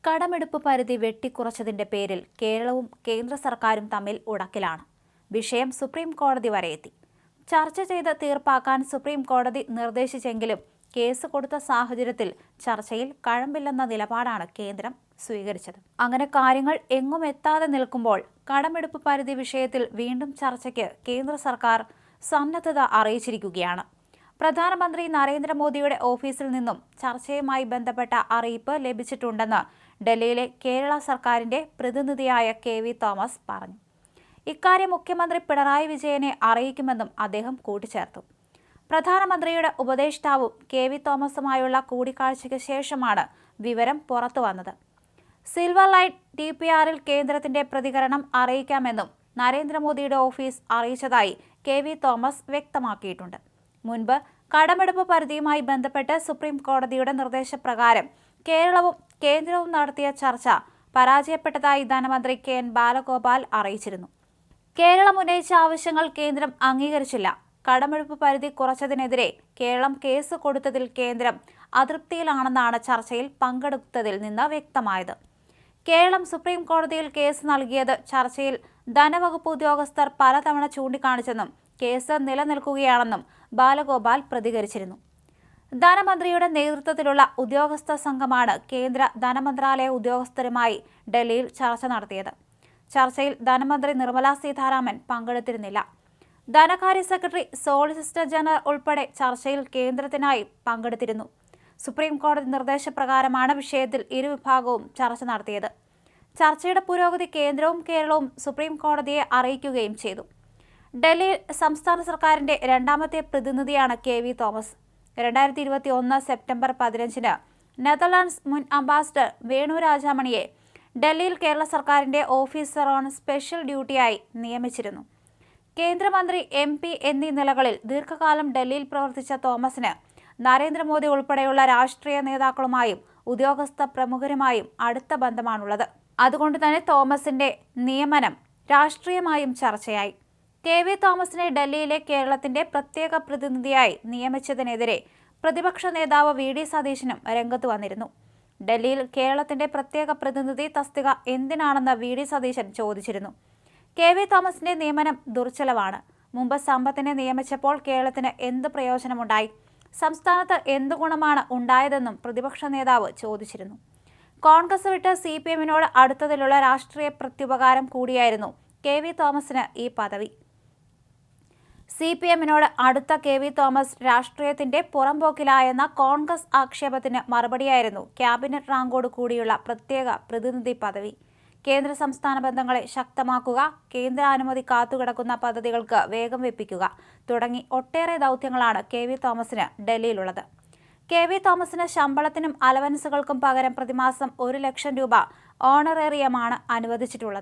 കടമെടുപ്പ് പരിധി വെട്ടിക്കുറച്ചതിന്റെ പേരിൽ കേരളവും കേന്ദ്ര സർക്കാരും തമ്മിൽ ഉടക്കിലാണ്. വിഷയം സുപ്രീം കോടതി വരെ എത്തി. ചർച്ച ചെയ്ത് തീർപ്പാക്കാൻ സുപ്രീം കോടതി നിർദ്ദേശിച്ചെങ്കിലും കേസ് കൊടുത്ത സാഹചര്യത്തിൽ ചർച്ചയിൽ കഴമ്പില്ലെന്ന നിലപാടാണ് കേന്ദ്രം സ്വീകരിച്ചത്. അങ്ങനെ കാര്യങ്ങൾ എങ്ങും എത്താതെ നിൽക്കുമ്പോൾ കടമെടുപ്പ് പരിധി വിഷയത്തിൽ വീണ്ടും ചർച്ചയ്ക്ക് കേന്ദ്ര സർക്കാർ സന്നദ്ധത അറിയിച്ചിരിക്കുകയാണ്. പ്രധാനമന്ത്രി നരേന്ദ്രമോദിയുടെ ഓഫീസിൽ നിന്നും ചർച്ചയുമായി ബന്ധപ്പെട്ട അറിയിപ്പ് ലഭിച്ചിട്ടുണ്ടെന്ന് ഡൽഹിയിലെ കേരള സർക്കാരിന്റെ പ്രതിനിധിയായ KV തോമസ് പറഞ്ഞു. ഇക്കാര്യം മുഖ്യമന്ത്രി പിണറായി വിജയനെ അറിയിക്കുമെന്നും അദ്ദേഹം കൂട്ടിച്ചേർത്തു. പ്രധാനമന്ത്രിയുടെ ഉപദേഷ്ടാവും KV തോമസുമായുള്ള കൂടിക്കാഴ്ചയ്ക്ക് ശേഷമാണ് വിവരം പുറത്തുവന്നത്. സിൽവർ ലൈൻ DPRൽ കേന്ദ്രത്തിന്റെ പ്രതികരണം അറിയിക്കാമെന്നും നരേന്ദ്രമോദിയുടെ ഓഫീസ് അറിയിച്ചതായി KV തോമസ് വ്യക്തമാക്കിയിട്ടുണ്ട്. മുൻപ് കടമെടുപ്പ് പരിധിയുമായി ബന്ധപ്പെട്ട് സുപ്രീം കോടതിയുടെ നിർദ്ദേശപ്രകാരം കേരളവും കേന്ദ്രവും നടത്തിയ ചർച്ച പരാജയപ്പെട്ടതായി ധനമന്ത്രി KN ബാലഗോപാൽ അറിയിച്ചിരുന്നു. കേരളം ഉന്നയിച്ച ആവശ്യങ്ങൾ കേന്ദ്രം അംഗീകരിച്ചില്ല. കടമെടുപ്പ് പരിധി കുറച്ചതിനെതിരെ കേരളം കേസ് കൊടുത്തതിൽ കേന്ദ്രം അതൃപ്തിയിലാണെന്നാണ് ചർച്ചയിൽ പങ്കെടുത്തതിൽ നിന്ന് വ്യക്തമായത്. കേരളം സുപ്രീം കോടതിയിൽ കേസ് നൽകിയത് ചർച്ചയിൽ ധനവകുപ്പ് ഉദ്യോഗസ്ഥർ പലതവണ ചൂണ്ടിക്കാണിച്ചെന്നും കേസ് നിലനിൽക്കുകയാണെന്നും ബാലഗോപാൽ പ്രതികരിച്ചിരുന്നു. ധനമന്ത്രിയുടെ നേതൃത്വത്തിലുള്ള ഉദ്യോഗസ്ഥ സംഘമാണ് കേന്ദ്ര ധനമന്ത്രാലയ ഉദ്യോഗസ്ഥരുമായി ഡൽഹിയിൽ ചർച്ച നടത്തിയത്. ചർച്ചയിൽ ധനമന്ത്രി നിർമ്മല സീതാരാമൻ പങ്കെടുത്തിരുന്നില്ല. ധനകാര്യ സെക്രട്ടറി, സോളിസിറ്റർ ജനറൽ ഉൾപ്പെടെ ചർച്ചയിൽ കേന്ദ്രത്തിനായി പങ്കെടുത്തിരുന്നു. സുപ്രീം കോടതി നിർദ്ദേശപ്രകാരമാണ് വിഷയത്തിൽ ഇരുവിഭാഗവും ചർച്ച നടത്തിയത്. ചർച്ചയുടെ പുരോഗതി കേന്ദ്രവും കേരളവും സുപ്രീം കോടതിയെ അറിയിക്കുകയും ചെയ്തു. ഡൽഹിയിൽ സംസ്ഥാന സർക്കാരിന്റെ രണ്ടാമത്തെ പ്രതിനിധിയാണ് KV തോമസ്. 2021 സെപ്റ്റംബർ 15 നെതർലാൻഡ്സ് മുൻ അംബാസഡർ വേണു രാജാമണിയെ ഡൽഹിയിൽ കേരള സർക്കാരിന്റെ ഓഫീസർ ഓൺ സ്പെഷ്യൽ ഡ്യൂട്ടിയായി നിയമിച്ചിരുന്നു. കേന്ദ്രമന്ത്രി, MP എന്നീ നിലകളിൽ ദീർഘകാലം ഡൽഹിയിൽ പ്രവർത്തിച്ച തോമസിന് നരേന്ദ്രമോദി ഉൾപ്പെടെയുള്ള രാഷ്ട്രീയ നേതാക്കളുമായും ഉദ്യോഗസ്ഥ പ്രമുഖരുമായും അടുത്ത ബന്ധമാണുള്ളത്. അതുകൊണ്ട് തന്നെ തോമസിന്റെ നിയമനം രാഷ്ട്രീയമായും ചർച്ചയായി. KV തോമസിനെ ഡൽഹിയിലെ കേരളത്തിന്റെ പ്രത്യേക പ്രതിനിധിയായി നിയമിച്ചതിനെതിരെ പ്രതിപക്ഷ നേതാവ് VD സതീശനും രംഗത്ത് വന്നിരുന്നു. ഡൽഹിയിൽ കേരളത്തിന്റെ പ്രത്യേക പ്രതിനിധി തസ്തിക എന്തിനാണെന്ന് VD സതീശൻ ചോദിച്ചിരുന്നു. KV തോമസിന്റെ നിയമനം ദുർച്ചെലവാണ്. മുമ്പ് സമ്പത്തിനെ നിയമിച്ചപ്പോൾ കേരളത്തിന് എന്ത് പ്രയോജനമുണ്ടായി? സംസ്ഥാനത്ത് എന്ത് ഗുണമാണ് ഉണ്ടായതെന്നും പ്രതിപക്ഷ നേതാവ് ചോദിച്ചിരുന്നു. കോൺഗ്രസ് വിട്ട് CPMനോട് അടുത്തതിലുള്ള രാഷ്ട്രീയ പ്രത്യുപകാരം കൂടിയായിരുന്നു KV തോമസിന് ഈ പദവി. CPMനോട് അടുത്ത KV തോമസ് രാഷ്ട്രീയത്തിന്റെ പുറംപോക്കിലായെന്ന കോൺഗ്രസ് ആക്ഷേപത്തിന് മറുപടിയായിരുന്നു ക്യാബിനറ്റ് റാങ്കോട് കൂടിയുള്ള പ്രത്യേക പ്രതിനിധി പദവി. കേന്ദ്ര സംസ്ഥാന ബന്ധങ്ങളെ ശക്തമാക്കുക, കേന്ദ്രാനുമതി കാത്തുകിടക്കുന്ന പദ്ധതികൾക്ക് വേഗം വെപ്പിക്കുക തുടങ്ങി ഒട്ടേറെ ദൗത്യങ്ങളാണ് KV തോമസിന് ഡൽഹിയിലുള്ളത്. KV തോമസിന് ശമ്പളത്തിനും അലവൻസുകൾക്കും പകരം പ്രതിമാസം 1 ലക്ഷം രൂപ ഓണറേറിയമാണ് അനുവദിച്ചിട്ടുള്ളത്.